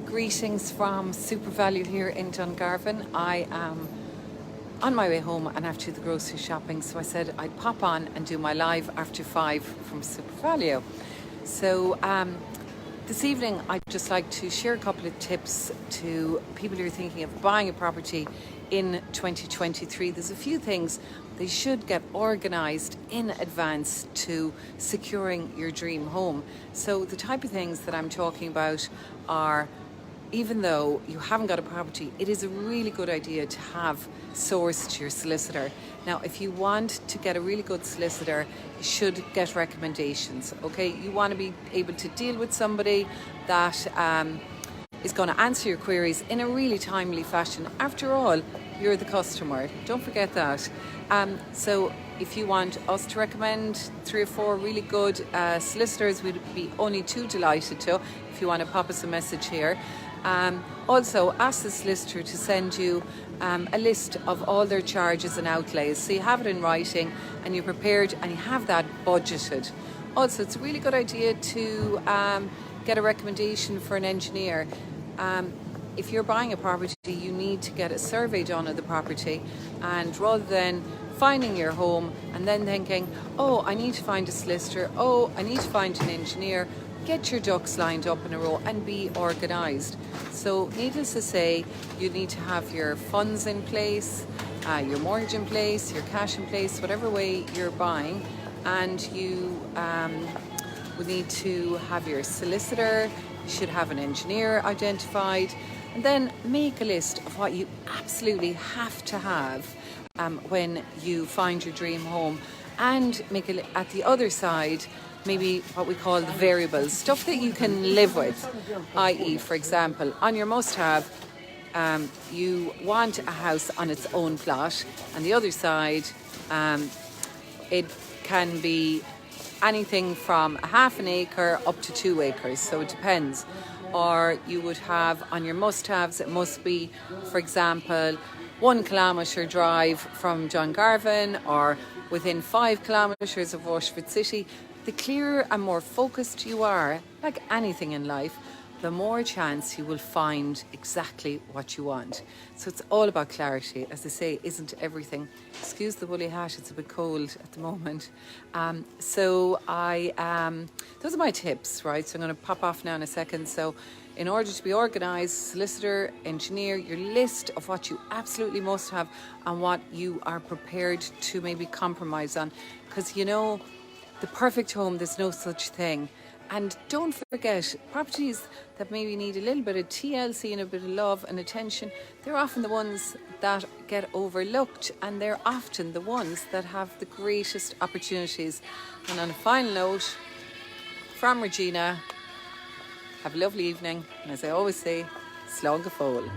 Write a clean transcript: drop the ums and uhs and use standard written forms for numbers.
Greetings from Super Value here in Dungarvan. I am on my way home and after the grocery shopping, so I said I'd pop on and do my live after 5 from Super Value. So this evening I'd just like to share a couple of tips to people who are thinking of buying a property in 2023. There's a few things they should get organised in advance to securing your dream home. So the type of things that I'm talking about are, even though you haven't got a property, it is a really good idea to have sourced your solicitor. Now, if you want to get a really good solicitor, you should get recommendations, okay? You want to be able to deal with somebody that is going to answer your queries in a really timely fashion. After all, you're the customer. Don't forget that. So if you want us to recommend 3 or 4 really good solicitors, we'd be only too delighted to. If you want to pop us a message here. Also, ask the solicitor to send you a list of all their charges and outlays, so you have it in writing and you're prepared and you have that budgeted. Also, it's a really good idea to get a recommendation for an engineer. If you're buying a property, you need to get a survey done of the property, and rather than finding your home and then thinking, oh, I need to find a solicitor, oh, I need to find an engineer, get your ducks lined up in a row and be organised. So needless to say, you need to have your funds in place, your mortgage in place, your cash in place, whatever way you're buying, and you would need to have your solicitor. You should have an engineer identified, and then make a list of what you absolutely have to have when you find your dream home, and make it at the other side maybe what we call the variables, stuff that you can live with, i.e., for example, on your must-have, you want a house on its own plot, and the other side, it can be anything from a half an acre up to 2 acres, so it depends. Or you would have on your must-haves, it must be, for example, 1 kilometre drive from Dungarvan, or within 5 kilometres of Washford City. The clearer and more focused you are, like anything in life, the more chance you will find exactly what you want. So it's all about clarity. As I say, isn't everything? Excuse the woolly hat, it's a bit cold at the moment. Those are my tips, right? So I'm going to pop off now in a second. So in order to be organised, solicitor, engineer, your list of what you absolutely must have and what you are prepared to maybe compromise on. Because, you know, the perfect home, there's no such thing. And don't forget, properties that maybe need a little bit of TLC and a bit of love and attention, they're often the ones that get overlooked, and they're often the ones that have the greatest opportunities. And on a final note, from Regina, have a lovely evening, and as I always say, slán go fóill.